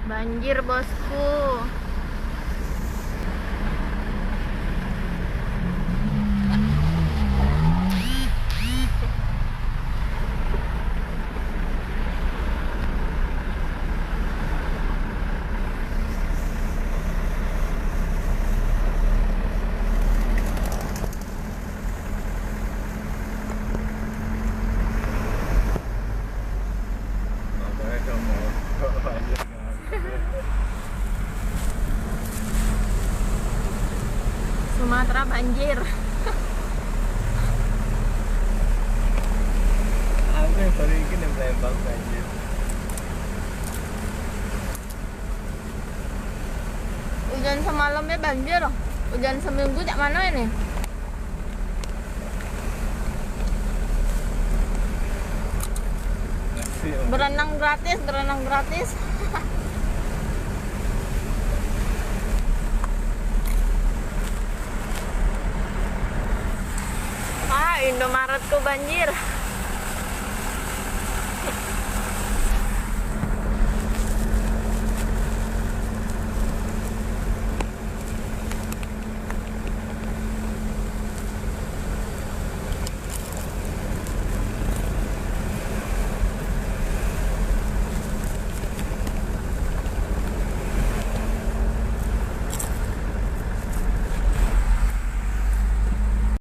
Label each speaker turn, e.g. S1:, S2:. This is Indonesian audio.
S1: Banjir bosku. Sumatera banjir.
S2: Aku yang baru ini yang Palembang banjir.
S1: Hujan semalamnya banjir. Hujan seminggu cak mana ini? Berenang gratis, berenang gratis. Indomaretku banjir.